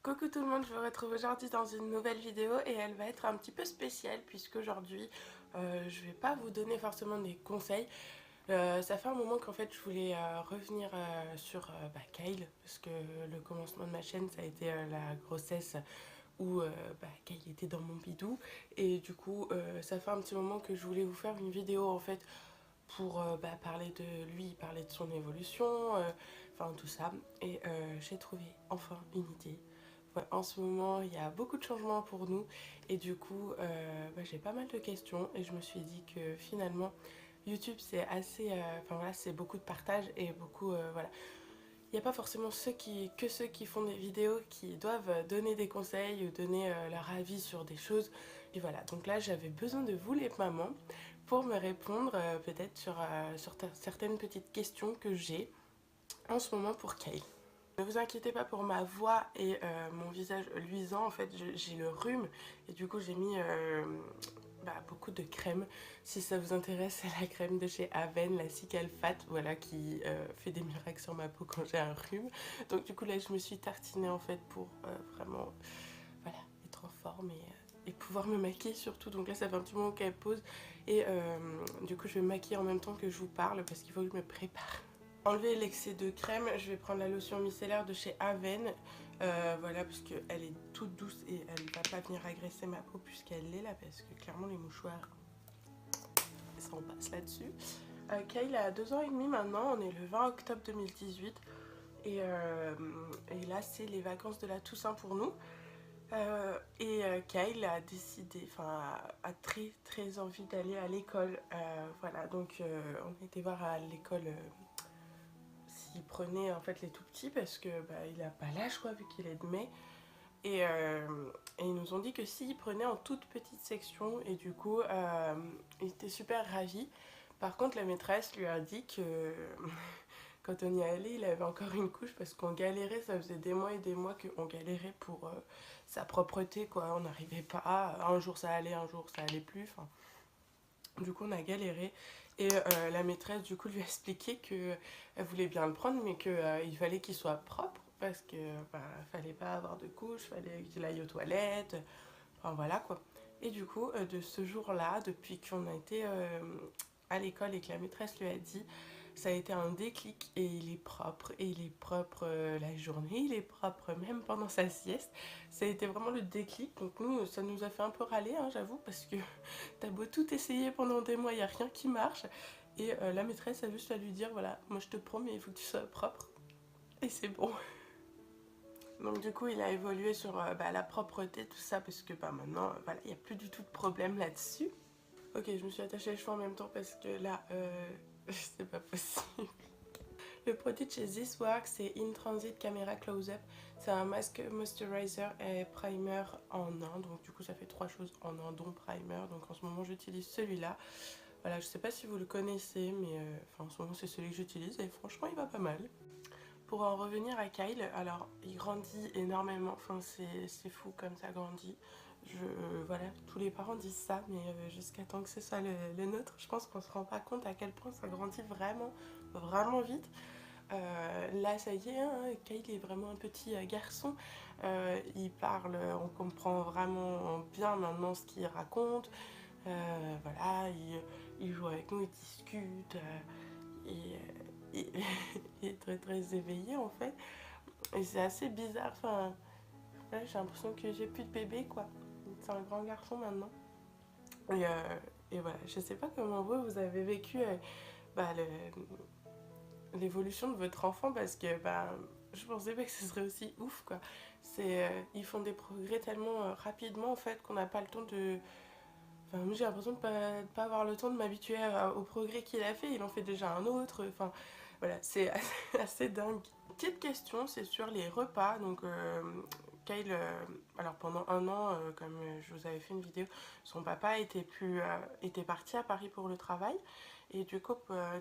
Coucou tout le monde, je vous retrouve aujourd'hui dans une nouvelle vidéo et elle va être un petit peu spéciale puisqu'aujourd'hui je vais pas vous donner forcément des conseils. Ça fait un moment qu'en fait je voulais revenir sur Kyle, parce que le commencement de ma chaîne ça a été la grossesse où Kyle était dans mon bidou, et du coup ça fait un petit moment que je voulais vous faire une vidéo en fait pour parler de lui, parler de son évolution, enfin tout ça, et j'ai trouvé enfin une idée. Ouais, en ce moment, il y a beaucoup de changements pour nous et du coup, j'ai pas mal de questions et je me suis dit que finalement, YouTube c'est assez, enfin voilà, c'est beaucoup de partage et beaucoup, voilà. Il n'y a pas forcément que ceux qui font des vidéos qui doivent donner des conseils ou donner leur avis sur des choses. Et voilà, donc là j'avais besoin de vous les mamans pour me répondre peut-être sur certaines petites questions que j'ai en ce moment pour Kyle. Ne vous inquiétez pas pour ma voix et mon visage luisant, en fait j'ai le rhume et du coup j'ai mis beaucoup de crème. Si ça vous intéresse, c'est la crème de chez Aven, la Cicalfate, voilà, qui fait des miracles sur ma peau quand j'ai un rhume. Donc du coup là je me suis tartinée en fait pour vraiment voilà, être en forme et pouvoir me maquiller surtout. Donc là ça fait un petit moment qu'elle pose et du coup je vais me maquiller en même temps que je vous parle parce qu'il faut que je me prépare. Enlever l'excès de crème, je vais prendre la lotion micellaire de chez Aven, voilà, parce qu'elle est toute douce et elle ne va pas venir agresser ma peau puisqu'elle est là, parce que clairement les mouchoirs, ça on passe là-dessus. Kyle a 2 ans et demi maintenant, on est le 20 octobre 2018 et là c'est les vacances de la Toussaint pour nous. Kyle a décidé, enfin a très très envie d'aller à l'école, voilà, donc on était voir à l'école s'il prenait en fait les tout petits parce que il a pas l'âge quoi vu qu'il est de mai, et ils nous ont dit que s'il prenait en toute petite section, et du coup il était super ravi. Par contre la maîtresse lui a dit que quand on y allait il avait encore une couche parce qu'on galérait, ça faisait des mois et des mois qu'on galérait pour sa propreté quoi, on n'arrivait pas, un jour ça allait, un jour ça allait plus, enfin du coup on a galéré et la maîtresse du coup lui a expliqué que elle voulait bien le prendre mais qu'il fallait qu'il soit propre parce que fallait pas avoir de couche, fallait qu'il aille aux toilettes, enfin voilà quoi. Et du coup de ce jour là, depuis qu'on a été à l'école et que la maîtresse lui a dit, ça a été un déclic et il est propre la journée, il est propre même pendant sa sieste. Ça a été vraiment le déclic, donc nous ça nous a fait un peu râler hein, j'avoue, parce que t'as beau tout essayer pendant des mois, il n'y a rien qui marche. Et la maîtresse a juste à lui dire voilà, moi je te promets, il faut que tu sois propre. Et c'est bon. Donc du coup il a évolué sur la propreté, tout ça, parce que maintenant voilà, il n'y a plus du tout de problème là-dessus. Ok, je me suis attachée les cheveux en même temps parce que là c'est pas possible. Le produit de chez This Work, c'est In Transit Camera Close-Up. C'est un masque moisturizer et primer en un. Donc du coup ça fait 3 choses en un, dont primer. Donc en ce moment j'utilise celui-là. Voilà, je sais pas si vous le connaissez, mais en ce moment c'est celui que j'utilise et franchement il va pas mal. Pour en revenir à Kyle, alors il grandit énormément, enfin c'est fou comme ça grandit. Voilà, tous les parents disent ça, mais jusqu'à temps que ce soit le nôtre, je pense qu'on se rend pas compte à quel point ça grandit vraiment, vraiment vite. Là ça y est, hein, Kyle est vraiment un petit garçon, il parle, on comprend vraiment bien maintenant ce qu'il raconte, voilà, il joue avec nous, il discute, il, il est très très éveillé en fait, et c'est assez bizarre, enfin ouais, j'ai l'impression que j'ai plus de bébé quoi, c'est un grand garçon maintenant. Et, et voilà, je sais pas comment vous avez vécu l'évolution de votre enfant, parce que je pensais pas que ce serait aussi ouf quoi. Ils font des progrès tellement rapidement en fait qu'on n'a pas le temps de... Enfin, moi j'ai l'impression de pas avoir le temps de m'habituer au progrès qu'il a fait, il en fait déjà un autre, enfin voilà, c'est assez dingue. Petite question, c'est sur les repas. Donc Kyle, alors pendant un an, comme je vous avais fait une vidéo, son papa était parti à Paris pour le travail. Et du coup,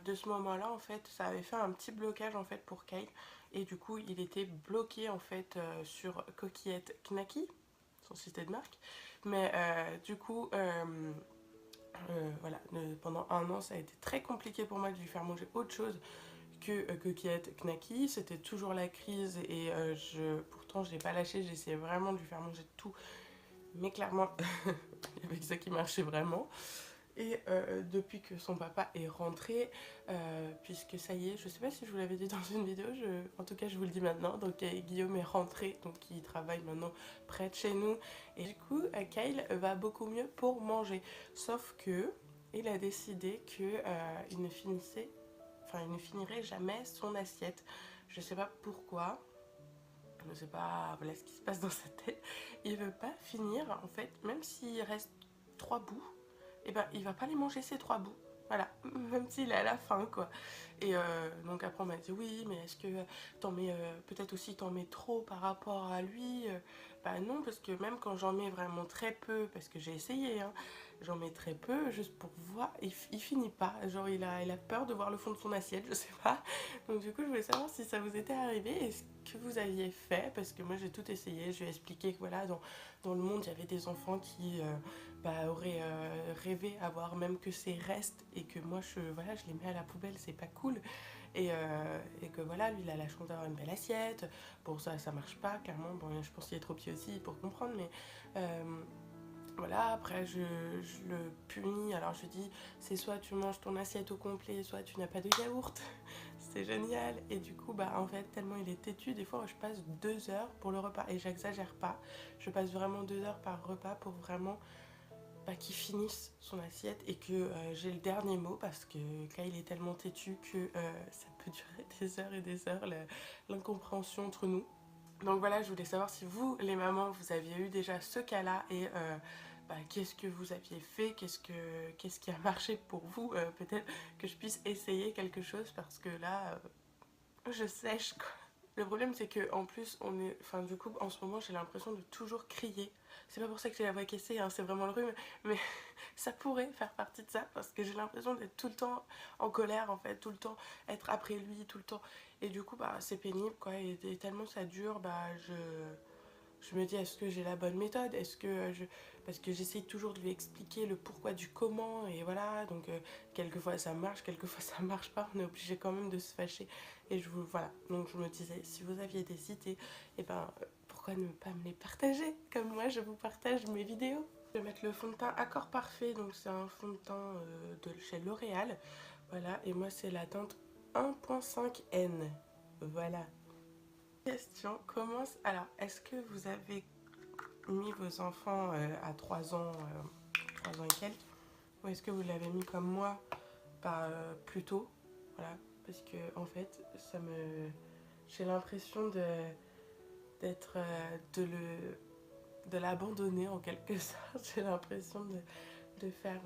de ce moment-là, en fait, ça avait fait un petit blocage en fait pour Kyle. Et du coup, il était bloqué en fait sur Coquillette Knacky, son système de marque. Mais du coup, voilà, pendant un an, ça a été très compliqué pour moi de lui faire manger autre chose que coquillettes knacky, c'était toujours la crise et pourtant je l'ai pas lâché, j'essayais vraiment de lui faire manger tout, mais clairement il y avait que ça qui marchait vraiment. Et depuis que son papa est rentré, puisque ça y est, je sais pas si je vous l'avais dit dans une vidéo, en tout cas je vous le dis maintenant, donc Guillaume est rentré, donc il travaille maintenant près de chez nous, et du coup Kyle va beaucoup mieux pour manger, sauf que il a décidé que il ne finissait, enfin il ne finirait jamais son assiette. Je sais pas pourquoi, je sais pas voilà ce qui se passe dans sa tête, il veut pas finir en fait, même s'il reste 3 bouts et ben il va pas les manger ces 3 bouts. Voilà, même s'il est à la fin quoi. Et donc après on m'a dit oui mais est-ce que t'en mets peut-être aussi t'en mets trop par rapport à lui. Bah non parce que même quand j'en mets vraiment très peu, parce que j'ai essayé hein, j'en mets très peu juste pour voir, il finit pas, genre il a peur de voir le fond de son assiette, je sais pas. Donc du coup je voulais savoir si ça vous était arrivé et ce que vous aviez fait, parce que moi j'ai tout essayé, je lui ai expliqué que voilà dans le monde il y avait des enfants qui aurait rêvé avoir même que ses restes et que moi voilà, je les mets à la poubelle, c'est pas cool. Et que voilà, lui il a la chance d'avoir une belle assiette. Bon, ça marche pas, clairement. Bon, je pense qu'il est trop petit aussi pour comprendre, mais voilà, après je le punis. Alors je dis, c'est soit tu manges ton assiette au complet, soit tu n'as pas de yaourt. C'est génial. Et du coup, bah en fait, tellement il est têtu, des fois je passe 2 heures pour le repas. Et j'exagère pas, je passe vraiment 2 heures par repas pour vraiment qu'il finisse son assiette et que j'ai le dernier mot, parce que là il est tellement têtu que ça peut durer des heures et des heures l'incompréhension entre nous. Donc voilà, je voulais savoir si vous, les mamans, vous aviez eu déjà ce cas-là et qu'est-ce que vous aviez fait, qu'est-ce qui a marché pour vous, peut-être que je puisse essayer quelque chose parce que là, je sèche quoi. Le problème c'est que en plus on est, enfin du coup en ce moment j'ai l'impression de toujours crier. C'est pas pour ça que j'ai la voix cassée, hein, c'est vraiment le rhume, mais ça pourrait faire partie de ça parce que j'ai l'impression d'être tout le temps en colère en fait, tout le temps être après lui, tout le temps. Et du coup c'est pénible quoi, et tellement ça dure, je me dis est-ce que j'ai la bonne méthode, est-ce que parce que j'essaye toujours de lui expliquer le pourquoi du comment et voilà, donc quelquefois ça marche, quelquefois ça marche pas, on est obligé quand même de se fâcher. Et voilà, donc je me disais si vous aviez des idées, et pourquoi ne pas me les partager comme moi je vous partage mes vidéos. Je vais mettre le fond de teint Accord Parfait, donc c'est un fond de teint de chez L'Oréal, voilà, et moi c'est la teinte 1.5N, voilà. Question, alors est-ce que vous avez mis vos enfants à 3 ans, 3 ans et quelques, ou est-ce que vous l'avez mis comme moi plus tôt, voilà, parce que en fait j'ai l'impression d'être de l'abandonner en quelque sorte. J'ai l'impression de faire,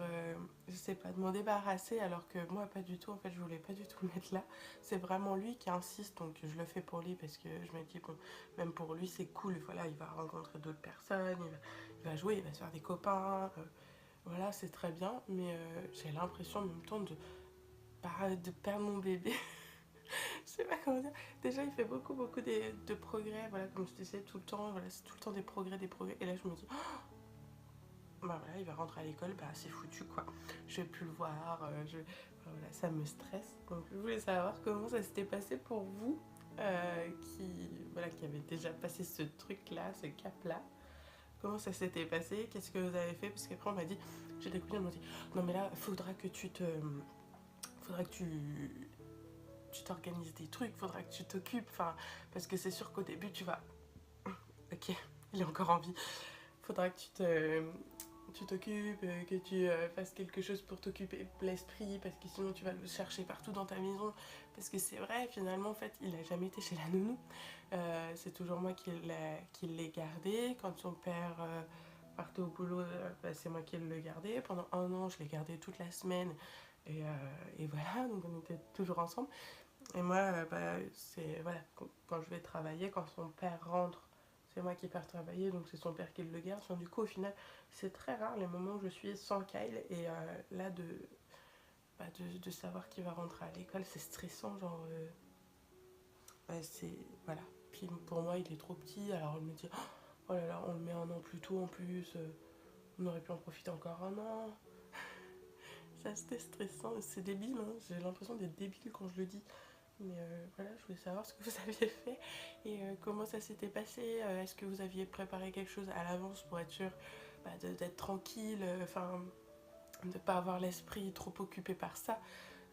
je sais pas, de m'en débarrasser, alors que moi pas du tout, en fait je voulais pas du tout le mettre là. C'est vraiment lui qui insiste, donc je le fais pour lui parce que je me dis bon, même pour lui c'est cool, voilà, il va rencontrer d'autres personnes, il va jouer, il va se faire des copains, voilà, c'est très bien, mais j'ai l'impression en même temps de perdre mon bébé. Je sais pas comment dire. Déjà, il fait beaucoup, beaucoup de progrès. Voilà, comme je disais, tout le temps, voilà, c'est tout le temps des progrès, des progrès. Et là, je me dis, voilà, il va rentrer à l'école, c'est foutu quoi. Je vais plus le voir, voilà, ça me stresse. Donc, je voulais savoir comment ça s'était passé pour vous, qui avez déjà passé ce truc-là, ce cap-là. Comment ça s'était passé, qu'est-ce que vous avez fait, parce qu'après on m'a dit, j'ai des copines qui m'ont dit, non mais là, faudra que tu t'organises des trucs, faudra que tu t'occupes, enfin, parce que c'est sûr qu'au début tu vas, ok, il est encore en vie, faudra que tu t'occupes, que tu fasses quelque chose pour t'occuper de l'esprit, parce que sinon tu vas le chercher partout dans ta maison, parce que c'est vrai, finalement, en fait, il a jamais été chez la nounou, c'est toujours moi qui l'ai gardé, quand son père partait au boulot, c'est moi qui le gardais, pendant 1 an, je l'ai gardé toute la semaine, et voilà, donc on était toujours ensemble. Et moi, c'est voilà, quand je vais travailler, quand son père rentre, c'est moi qui pars travailler, donc c'est son père qui le garde. Enfin, du coup, au final, c'est très rare les moments où je suis sans Kyle. Et là, de savoir qu'il va rentrer à l'école, c'est stressant. Genre, c'est. Voilà. Puis pour moi, il est trop petit. Alors, on me dit, oh là là, on le met 1 an plus tôt en plus. On aurait pu en profiter encore 1 an. Ça, c'était stressant. C'est débile, hein. J'ai l'impression d'être débile quand je le dis. Mais voilà, je voulais savoir ce que vous aviez fait et comment ça s'était passé. Est-ce que vous aviez préparé quelque chose à l'avance pour être sûr bah, d'être tranquille, enfin de ne pas avoir l'esprit trop occupé par ça.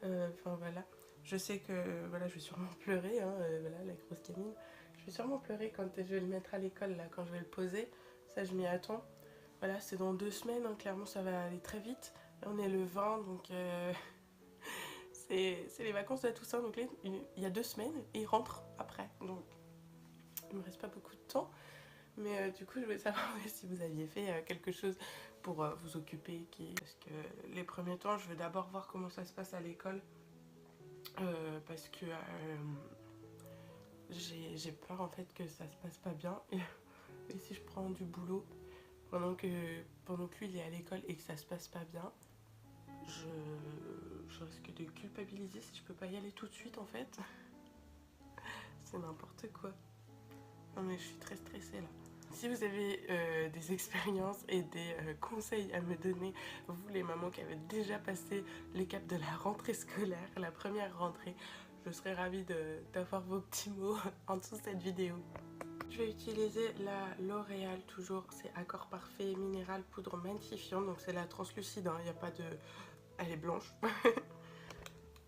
Enfin voilà, je sais que voilà, je vais sûrement pleurer, hein, voilà, la grosse gamine. Je vais sûrement pleurer quand je vais le mettre à l'école, là, quand je vais le poser. Ça, je m'y attends. Voilà, c'est dans 2 semaines, hein, clairement, ça va aller très vite. Là, on est le 20, donc c'est les vacances de la Toussaint. Donc là, il y a 2 semaines et il rentre après. Donc, il me reste pas beaucoup de temps. Mais du coup, je voulais savoir si vous aviez fait quelque chose pour vous occuper. Parce que les premiers temps, je vais d'abord voir comment ça se passe à l'école. Parce que j'ai peur en fait que ça se passe pas bien. Et si je prends du boulot pendant que lui il est à l'école et que ça se passe pas bien, je risque de culpabiliser si je peux pas y aller tout de suite en fait. C'est n'importe quoi. Non mais je suis très stressée là. Si vous avez des expériences et des conseils à me donner, vous les mamans qui avez déjà passé l'étape de la rentrée scolaire, la première rentrée, je serais ravie d'avoir vos petits mots en dessous de cette vidéo. Je vais utiliser la L'Oréal toujours, c'est Accord Parfait Minéral Poudre Magnifiante, donc c'est la translucide, il n'y a pas de... Elle est blanche.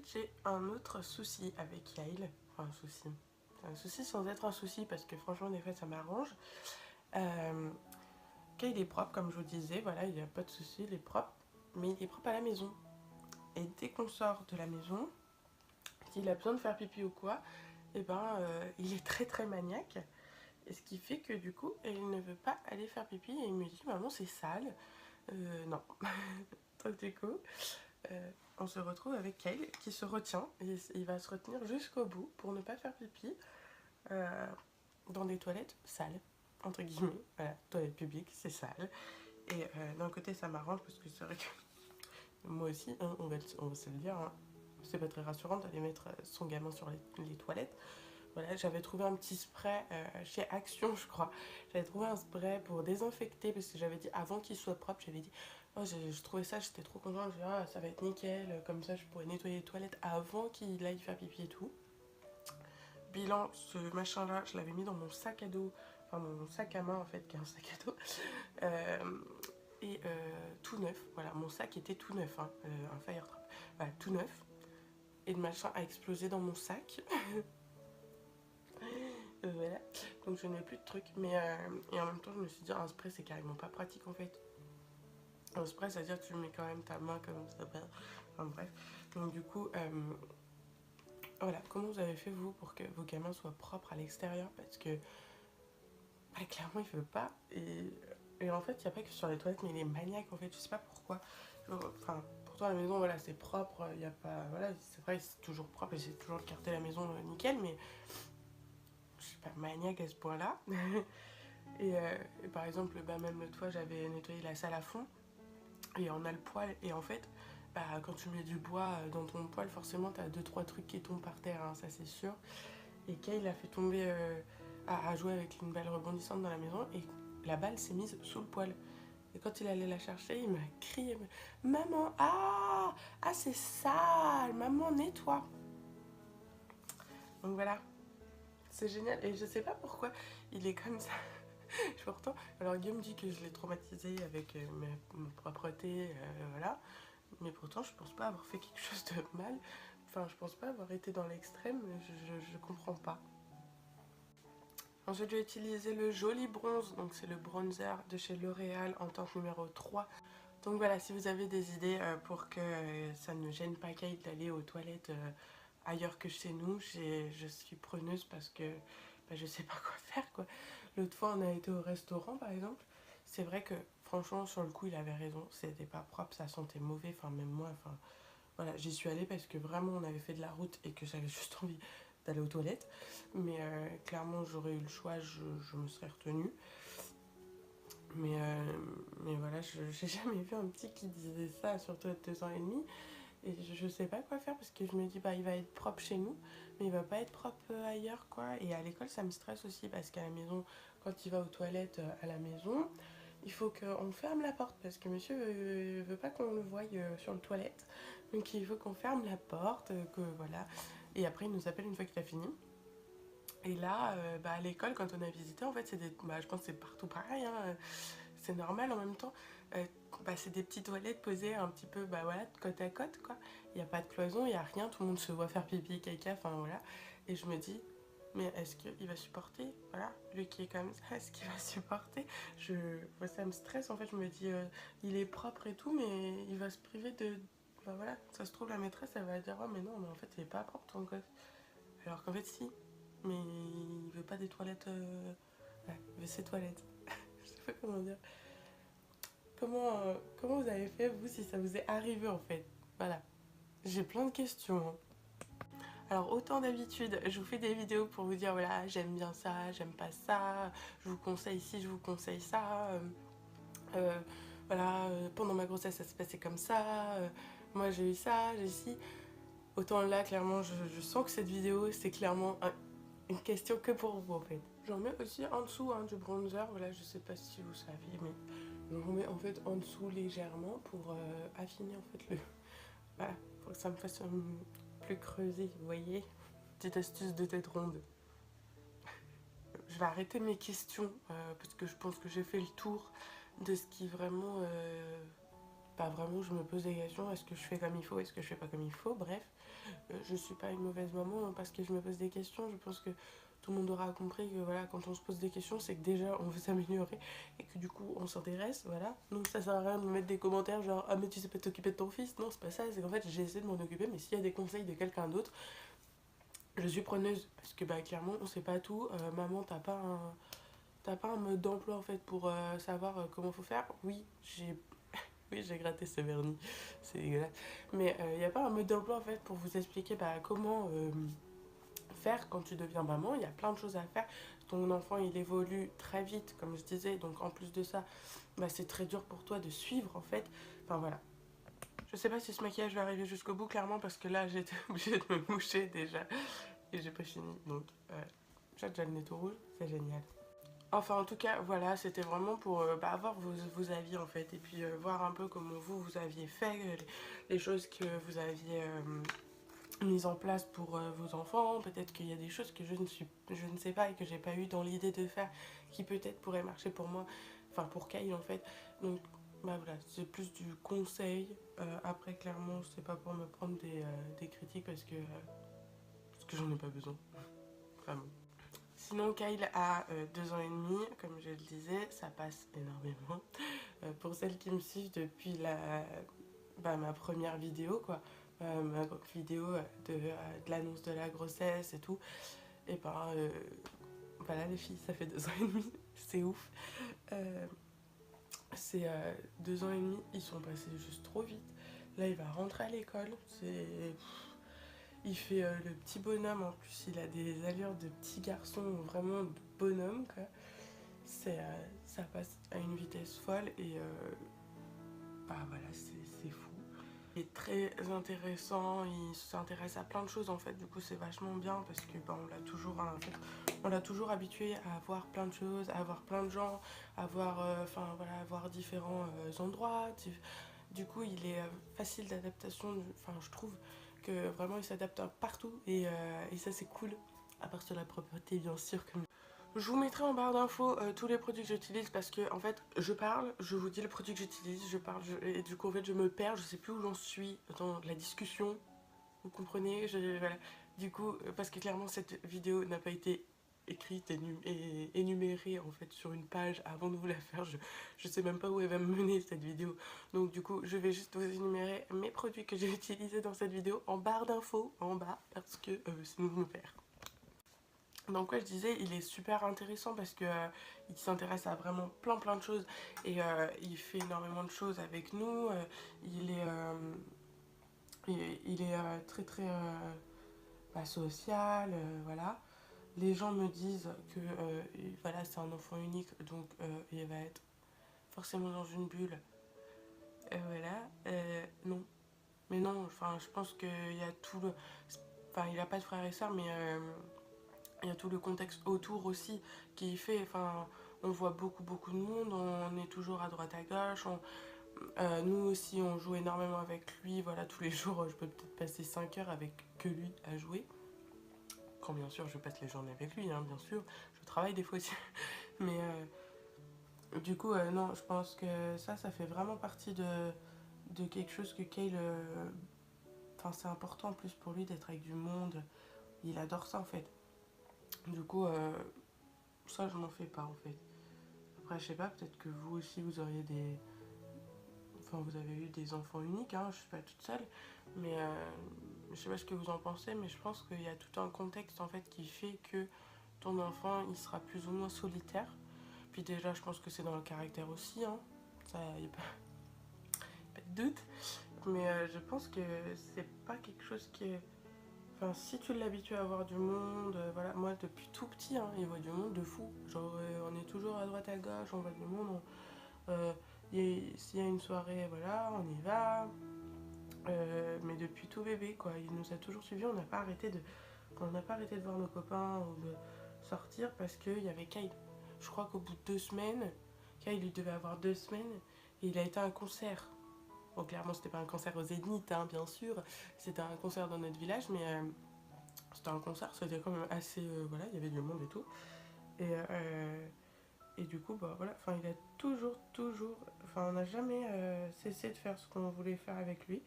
J'ai un autre souci avec Kyle, enfin un souci sans être un souci parce que franchement des fois ça m'arrange. Kyle est propre comme je vous disais, voilà, il n'y a pas de souci, il est propre, mais il est propre à la maison. Et dès qu'on sort de la maison, s'il a besoin de faire pipi ou quoi, et il est très très maniaque. Et ce qui fait que du coup, il ne veut pas aller faire pipi et il me dit maman c'est sale. Non. Donc du coup, on se retrouve avec Kyle qui se retient et il va se retenir jusqu'au bout pour ne pas faire pipi dans des toilettes sales, entre guillemets. Voilà, toilettes publiques, c'est sale. Et d'un côté ça m'arrange parce que c'est vrai que moi aussi, hein, on va se le dire, hein, c'est pas très rassurant d'aller mettre son gamin sur les toilettes. Voilà, j'avais trouvé un petit spray chez Action, je crois. J'avais trouvé un spray pour désinfecter parce que j'avais dit avant qu'il soit propre, j'avais dit oh, je trouvais ça, j'étais trop contente. Je dit ah, ça va être nickel, comme ça je pourrais nettoyer les toilettes avant qu'il aille faire pipi et tout. Bilan, ce machin là, je l'avais mis dans mon sac à dos, enfin mon sac à main en fait, qui est un sac à dos. Tout neuf, voilà, mon sac était tout neuf, hein, un fire trap, voilà, tout neuf. Et le machin a explosé dans mon sac. Voilà, donc je n'ai plus de trucs. Mais et en même temps, je me suis dit, un spray, c'est carrément pas pratique en fait. Un spray, c'est-à-dire que tu mets quand même ta main comme ça. Enfin bref. Donc du coup, voilà, comment vous avez fait vous pour que vos gamins soient propres à l'extérieur? Parce que bah, clairement, il veut pas. Et en fait, il n'y a pas que sur les toilettes, mais il est maniaque en fait. Je sais pas pourquoi. Enfin, pourtant, à la maison, voilà, c'est propre. Il n'y a pas. Voilà, c'est vrai, c'est toujours propre et c'est toujours carté la maison nickel, mais je suis pas maniaque à ce point-là. Et par exemple, bah, même l'autre fois, j'avais nettoyé la salle à fond et on a le poêle. Et en fait, bah, quand tu mets du bois dans ton poêle, forcément, t'as 2-3 trucs qui tombent par terre, hein, ça c'est sûr. Et Kay, il a fait tomber à jouer avec une balle rebondissante dans la maison et la balle s'est mise sous le poêle. Et quand il allait la chercher, il m'a crié maman, ah, c'est sale, maman, nettoie. Donc voilà, c'est génial. Et je sais pas pourquoi il est comme ça. Pourtant, alors Guillaume dit que je l'ai traumatisé avec ma propreté, voilà. Mais pourtant, je pense pas avoir fait quelque chose de mal. Enfin, je pense pas avoir été dans l'extrême, je comprends pas. Ensuite, j'ai utilisé le Joli Bronze, donc c'est le bronzer de chez L'Oréal en teinte numéro 3. Donc voilà, si vous avez des idées pour que ça ne gêne pas Kate d'aller aux toilettes ailleurs que chez nous, je suis preneuse parce que bah, je sais pas quoi faire quoi. L'autre fois on a été au restaurant par exemple, c'est vrai que franchement sur le coup il avait raison, c'était pas propre, ça sentait mauvais, enfin même moi, enfin voilà, j'y suis allée parce que vraiment on avait fait de la route et que j'avais juste envie d'aller aux toilettes, mais clairement j'aurais eu le choix, je me serais retenue. Mais voilà, j'ai jamais vu un petit qui disait ça, surtout à 2 ans et demi. Et je sais pas quoi faire parce que je me dis, bah il va être propre chez nous, mais il va pas être propre ailleurs, quoi. Et à l'école, ça me stresse aussi parce qu'à la maison, quand il va aux toilettes à la maison, il faut qu'on ferme la porte parce que monsieur veut pas qu'on le voie sur le toilette. Donc il faut qu'on ferme la porte, que voilà. Et après, il nous appelle une fois qu'il a fini. Et là, à l'école, quand on a visité, en fait, je pense que c'est partout pareil, hein, c'est normal en même temps. Euh, c'est des petites toilettes posées un petit peu voilà, de côte à côte, quoi. Il n'y a pas de cloison, il n'y a rien, tout le monde se voit faire pipi, caca, enfin voilà. Et je me dis, mais est-ce qu'il va supporter, voilà, lui qui est comme ça, est-ce qu'il va supporter? Ça me stresse, en fait, je me dis, il est propre et tout, mais il va se priver de... voilà, ça se trouve, la maîtresse, elle va dire, oh mais non, mais en fait, il est pas propre ton gosse. Alors qu'en fait, si, mais il veut pas des toilettes... Ouais, il veut ses toilettes. Je sais pas comment dire. Comment vous avez fait, vous, si ça vous est arrivé, en fait? Voilà. J'ai plein de questions, hein. Alors, autant d'habitude, je vous fais des vidéos pour vous dire, voilà, j'aime bien ça, j'aime pas ça, je vous conseille ci, je vous conseille ça. Voilà, pendant ma grossesse, ça s'est passé comme ça. Moi, j'ai eu ça, j'ai ci. Autant là, clairement, je sens que cette vidéo, c'est clairement une question que pour vous, en fait. J'en mets aussi en dessous, hein, du bronzer. Voilà, je sais pas si vous saviez, mais j'en mets en fait en dessous légèrement pour affiner en fait le... Voilà, pour que ça me fasse plus creuser, vous voyez. Petite astuce de tête ronde. Je vais arrêter mes questions parce que je pense que j'ai fait le tour de ce qui vraiment... pas vraiment, je me pose des questions. Est-ce que je fais comme il faut? Est-ce que je fais pas comme il faut? Bref, je suis pas une mauvaise maman parce que je me pose des questions. Je pense que tout le monde aura compris que voilà, quand on se pose des questions, c'est que déjà on veut s'améliorer et que du coup on s'intéresse, voilà. Donc ça sert à rien de me mettre des commentaires genre ah mais tu sais pas t'occuper de ton fils. Non, c'est pas ça, c'est qu'en fait j'ai essayé de m'en occuper, mais s'il y a des conseils de quelqu'un d'autre, je suis preneuse parce que clairement on sait pas tout. Maman, t'as pas un mode d'emploi en fait pour savoir comment faut faire. Oui, j'ai gratté ce vernis, c'est dégueulasse. Mais il n'y a pas un mode d'emploi en fait pour vous expliquer comment faire quand tu deviens maman. Il y a plein de choses à faire. Ton enfant il évolue très vite, comme je disais, donc en plus de ça, c'est très dur pour toi de suivre en fait. Enfin voilà. Je sais pas si ce maquillage va arriver jusqu'au bout, clairement, parce que là j'étais obligée de me moucher déjà et j'ai pas fini. Donc j'ai déjà le nez tout rouge, c'est génial. Enfin, en tout cas, voilà, c'était vraiment pour avoir vos avis en fait, et puis voir un peu comment vous aviez fait, les choses que vous aviez mises en place pour vos enfants. Peut-être qu'il y a des choses que je ne sais pas et que j'ai pas eu dans l'idée de faire, qui peut-être pourraient marcher pour moi, enfin pour Kyle en fait. Donc, voilà, c'est plus du conseil. Après, clairement, c'est pas pour me prendre des critiques parce que j'en ai pas besoin, vraiment. Sinon, Kyle a 2 ans et demi, comme je le disais, ça passe énormément. Pour celles qui me suivent depuis ma première vidéo, quoi, ma vidéo de l'annonce de la grossesse et tout, et voilà les filles, ça fait 2 ans et demi, c'est ouf. Ces 2 ans et demi, ils sont passés juste trop vite. Là, il va rentrer à l'école, il fait le petit bonhomme, en plus il a des allures de petit garçon, vraiment de bonhomme quoi. Ça passe à une vitesse folle et voilà, c'est fou. Il est très intéressant, il s'intéresse à plein de choses en fait, du coup c'est vachement bien parce que on l'a toujours habitué à voir plein de choses, à voir plein de gens, à voir, à voir différents endroits. Du coup il est facile d'adaptation, je trouve que vraiment il s'adapte partout et ça c'est cool, à part sur la propreté bien sûr. Je vous mettrai en barre d'infos tous les produits que j'utilise parce que en fait je parle, je vous dis le produit que j'utilise, et du coup en fait je me perds, je sais plus où j'en suis dans la discussion, vous comprenez, voilà. Du coup parce que clairement cette vidéo n'a pas été écrite et énumérée en fait sur une page avant de vous la faire, je sais même pas où elle va me mener cette vidéo, donc du coup je vais juste vous énumérer mes produits que j'ai utilisés dans cette vidéo en barre d'infos en bas parce que sinon je me perds. Donc ouais, je disais, il est super intéressant parce que il s'intéresse à vraiment plein de choses et il fait énormément de choses avec nous. Il est, il est très social, voilà. Les gens me disent que voilà, c'est un enfant unique, donc il va être forcément dans une bulle. Voilà, non. Mais non, enfin, je pense qu'il y a tout le... Enfin, il a pas de frères et sœurs, mais il y a tout le contexte autour aussi qui fait, on voit beaucoup de monde, on est toujours à droite à gauche, nous aussi on joue énormément avec lui, voilà, tous les jours je peux peut-être passer 5 heures avec que lui à jouer. Quand bien sûr je passe les journées avec lui, hein, bien sûr. Je travaille des fois aussi. Mais du coup, non, je pense que ça fait vraiment partie de quelque chose que Kyle... Enfin, c'est important en plus pour lui d'être avec du monde. Il adore ça en fait. Du coup, ça je m'en fais pas en fait. Après, je sais pas, peut-être que vous aussi vous auriez des... Enfin, vous avez eu des enfants uniques, hein, je suis pas toute seule. Mais je sais pas ce que vous en pensez, mais je pense qu'il y a tout un contexte en fait qui fait que ton enfant il sera plus ou moins solitaire. Puis déjà, je pense que c'est dans le caractère aussi, hein. Ça, y a pas de doute. Mais je pense que c'est pas quelque chose qui est... Enfin, si tu l'habitues à voir du monde, voilà, moi depuis tout petit, hein, il voit du monde de fou. Genre, on est toujours à droite à gauche, on voit du monde. Euh, S'il y a une soirée, voilà, on y va. Mais depuis tout bébé, quoi, il nous a toujours suivis. On n'a pas arrêté de voir nos copains ou de sortir parce qu'il y avait Kyle. Je crois qu'au bout de 2 semaines, Kyle il devait avoir 2 semaines et il a été à un concert. Bon, clairement, c'était pas un concert au Zénith, hein, bien sûr. C'était un concert dans notre village, mais c'était un concert, c'était quand même assez. Voilà, il y avait du monde et tout. Et du coup, bah voilà, enfin, il a toujours. Enfin, on n'a jamais cessé de faire ce qu'on voulait faire avec lui,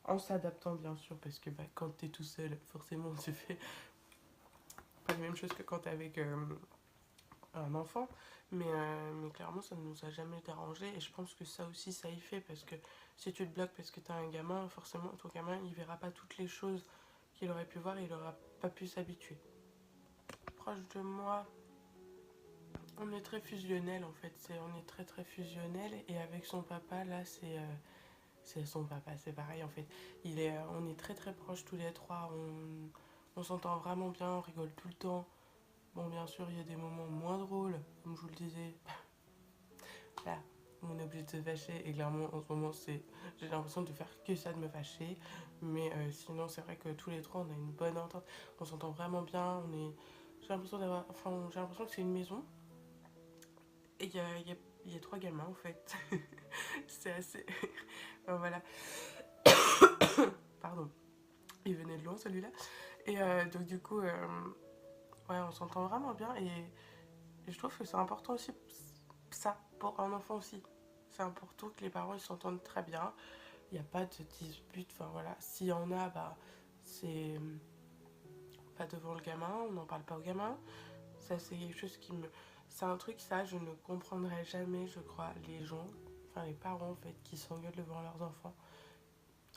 en s'adaptant, bien sûr, parce que bah, quand t'es tout seul, forcément, tu fais pas la même chose que quand t'es avec un enfant. Mais clairement, ça ne nous a jamais dérangé. Et je pense que ça aussi, ça y fait, parce que si tu te bloques parce que t'as un gamin, forcément, ton gamin, il verra pas toutes les choses qu'il aurait pu voir et il aura pas pu s'habituer. Proche de moi, on est très fusionnel en fait, on est très très fusionnel et avec son papa là c'est son papa, c'est pareil en fait. On est très très proches tous les trois, on s'entend vraiment bien, on rigole tout le temps. Bon bien sûr il y a des moments moins drôles, comme je vous le disais, là on est obligé de se fâcher et clairement en ce moment j'ai l'impression de faire que ça, de me fâcher. Mais sinon c'est vrai que tous les trois on a une bonne entente, on s'entend vraiment bien, j'ai l'impression que c'est une maison. Et il y a 3 gamins en fait. C'est assez. Enfin, voilà. Pardon. Il venait de loin celui-là. Et donc du coup, ouais, on s'entend vraiment bien. Et je trouve que c'est important aussi, ça, pour un enfant aussi. C'est important que les parents ils s'entendent très bien. Il n'y a pas de dispute. Enfin voilà. S'il y en a, bah, c'est pas devant le gamin. On n'en parle pas au gamin. Ça, c'est quelque chose qui me. C'est un truc, ça, je ne comprendrai jamais, je crois, les gens, enfin les parents en fait, qui s'engueulent devant leurs enfants.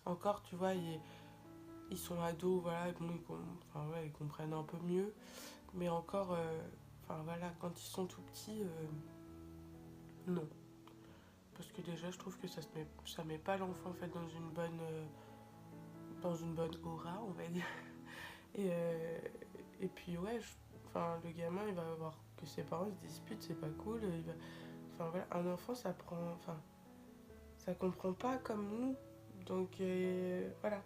Encore, tu vois, ils sont ados, voilà, bon, enfin, ouais, ils comprennent un peu mieux. Mais encore, enfin voilà, quand ils sont tout petits, non. Parce que déjà, je trouve que ça met pas l'enfant en fait dans une bonne aura, on va dire. Et puis ouais, enfin, le gamin, il va voir que ses parents se disputent, c'est pas cool. Enfin voilà, un enfant, enfin, ça comprend pas comme nous. Donc voilà.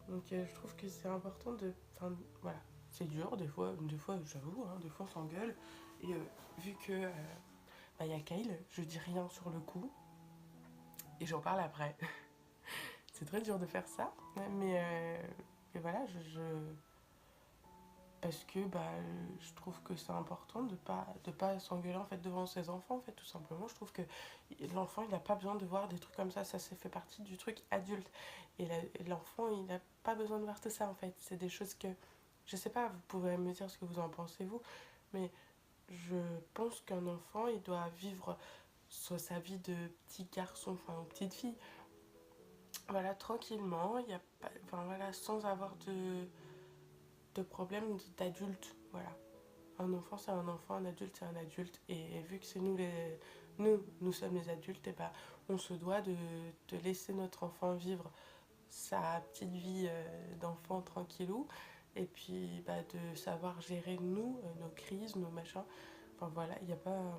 Donc je trouve que c'est important de, enfin voilà, c'est dur des fois j'avoue, hein, des fois on s'engueule. Et vu que bah, y a Kyle, je dis rien sur le coup et j'en parle après. C'est très dur de faire ça, mais voilà, parce que bah, je trouve que c'est important de pas s'engueuler en fait devant ses enfants en fait, tout simplement. Je trouve que l'enfant il n'a pas besoin de voir des trucs comme ça fait partie du truc adulte. Et l'enfant il n'a pas besoin de voir tout ça en fait. C'est des choses que je sais pas, vous pouvez me dire ce que vous en pensez vous, mais je pense qu'un enfant il doit vivre sa vie de petit garçon, enfin ou petite fille, voilà, tranquillement, il y a pas, enfin voilà, sans avoir de problème d'adulte, voilà. Un enfant, c'est un enfant, un adulte, c'est un adulte. Et vu que c'est nous sommes les adultes, et bah, on se doit de laisser notre enfant vivre sa petite vie d'enfant tranquillou. Et puis bah, de savoir gérer nos crises, nos machins. Enfin voilà, il n'y a pas.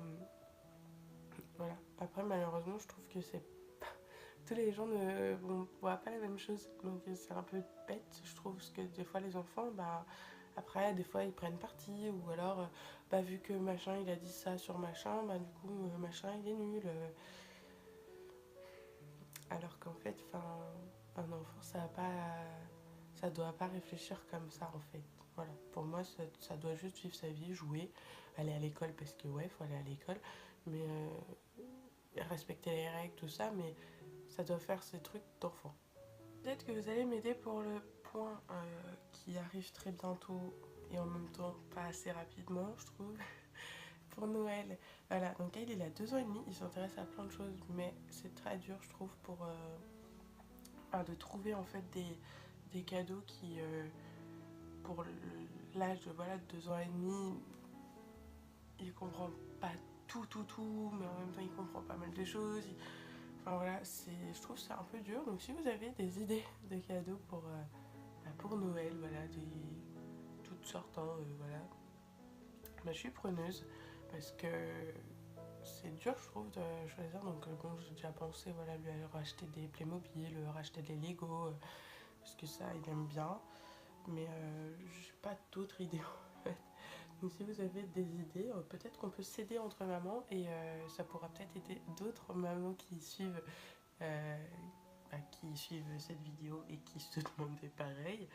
Voilà. Après, malheureusement, je trouve que c'est. Tous les gens ne voient pas la même chose. Donc c'est un peu bête, je trouve, parce que des fois, les enfants, bah après, des fois, ils prennent parti, ou alors, bah, vu que machin, il a dit ça sur machin, bah, du coup, machin, il est nul. Alors qu'en fait, un enfant, ça doit pas réfléchir comme ça, en fait. Voilà, pour moi, ça doit juste vivre sa vie, jouer, aller à l'école parce que ouais, il faut aller à l'école, mais respecter les règles, tout ça, mais ça doit faire ces trucs d'enfant. Peut-être que vous allez m'aider pour le point qui arrive très bientôt et en même temps pas assez rapidement, je trouve, pour Noël. Voilà, donc Kyle, il a 2 ans et demi, il s'intéresse à plein de choses, mais c'est très dur, je trouve, pour de trouver en fait des cadeaux qui, pour l'âge de, voilà, de 2 ans et demi, il comprend pas tout, mais en même temps il comprend pas mal de choses. Enfin voilà, je trouve ça un peu dur. Donc si vous avez des idées de cadeaux pour Noël, voilà, toutes sortes, hein, voilà, bah, je suis preneuse parce que c'est dur, je trouve, de choisir. Donc bon, j'ai déjà pensé, voilà, lui racheter des Playmobil, racheter des Lego, parce que ça, il aime bien. Mais j'ai pas d'autres idées en fait. Donc si vous avez des idées, peut-être qu'on peut s'aider entre mamans et ça pourra peut-être aider d'autres mamans euh, qui suivent cette vidéo et qui se demandaient pareil.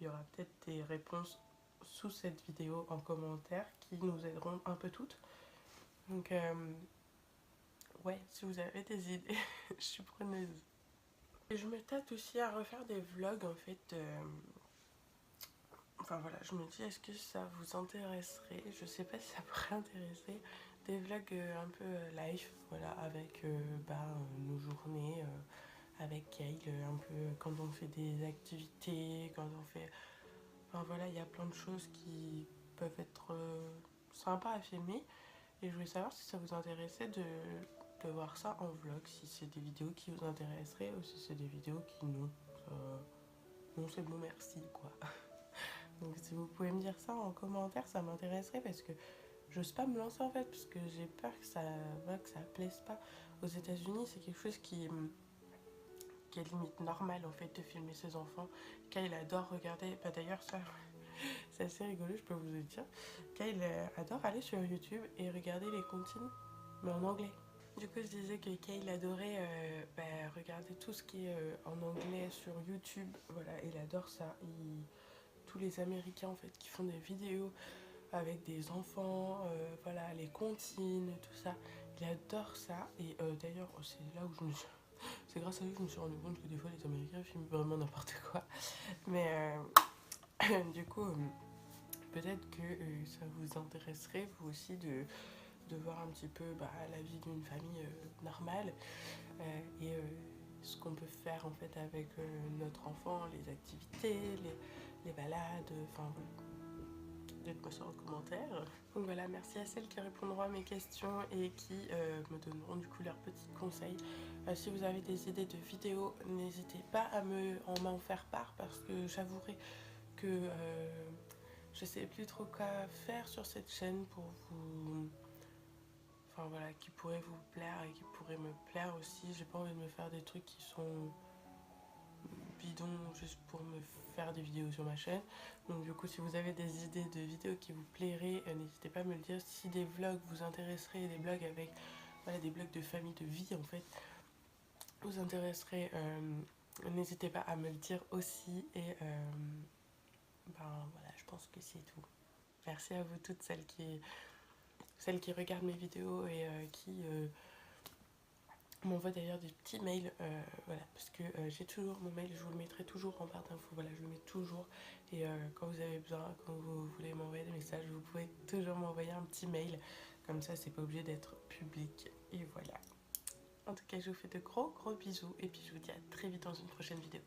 Il y aura peut-être des réponses sous cette vidéo en commentaire qui nous aideront un peu toutes. Donc ouais, si vous avez des idées, je suis preneuse. Et je me tâte aussi à refaire des vlogs en fait. Enfin voilà, je me dis, est-ce que ça vous intéresserait? Je sais pas si ça pourrait intéresser. Des vlogs un peu live, voilà, avec nos journées, avec Kyle, un peu quand on fait des activités, quand on fait. Enfin voilà, il y a plein de choses qui peuvent être sympas à filmer. Et je voulais savoir si ça vous intéressait de voir ça en vlog, si c'est des vidéos qui vous intéresseraient ou si c'est des vidéos qui non. Non, c'est bon, merci, quoi. Donc si vous pouvez me dire ça en commentaire, ça m'intéresserait parce que j'ose pas me lancer en fait, parce que j'ai peur que ça plaise pas. Aux États-Unis, c'est quelque chose qui est limite normal en fait de filmer ses enfants. Kyle adore regarder, bah d'ailleurs ça c'est assez rigolo, je peux vous le dire. Kyle adore aller sur YouTube et regarder les comptines, mais en anglais. Du coup, je disais que Kyle adorait regarder tout ce qui est en anglais sur YouTube. Voilà, il adore ça. Tous les Américains en fait qui font des vidéos avec des enfants, voilà, les comptines, tout ça. Il adore ça. Et d'ailleurs, c'est là où c'est grâce à lui que je me suis rendu compte que des fois les Américains filment vraiment n'importe quoi. Mais du coup, peut-être que ça vous intéresserait vous aussi de voir un petit peu la vie d'une famille normale et ce qu'on peut faire en fait avec notre enfant, les activités, les balades, enfin voilà. Dites-moi ça en commentaire. Donc voilà, merci à celles qui répondront à mes questions et qui me donneront du coup leurs petits conseils. Si vous avez des idées de vidéos, n'hésitez pas à m'en faire part parce que j'avouerai que je sais plus trop quoi faire sur cette chaîne pour vous. Enfin voilà, qui pourrait vous plaire et qui pourrait me plaire aussi. J'ai pas envie de me faire des trucs qui sont bidons juste pour me faire des vidéos sur ma chaîne. Donc du coup, si vous avez des idées de vidéos qui vous plairaient, n'hésitez pas à me le dire. Si des vlogs vous intéresseraient, des vlogs avec voilà, des vlogs de famille, de vie en fait, vous intéresseraient, n'hésitez pas à me le dire aussi. Et voilà, je pense que c'est tout. Merci à vous toutes celles qui regardent mes vidéos et qui m'envoie d'ailleurs des petits mails, voilà, parce que j'ai toujours mon mail, je vous le mettrai toujours en barre d'infos, voilà, je le mets toujours. Et quand vous avez besoin, quand vous voulez m'envoyer des messages, vous pouvez toujours m'envoyer un petit mail, comme ça c'est pas obligé d'être public. Et voilà. En tout cas, je vous fais de gros bisous et puis je vous dis à très vite dans une prochaine vidéo.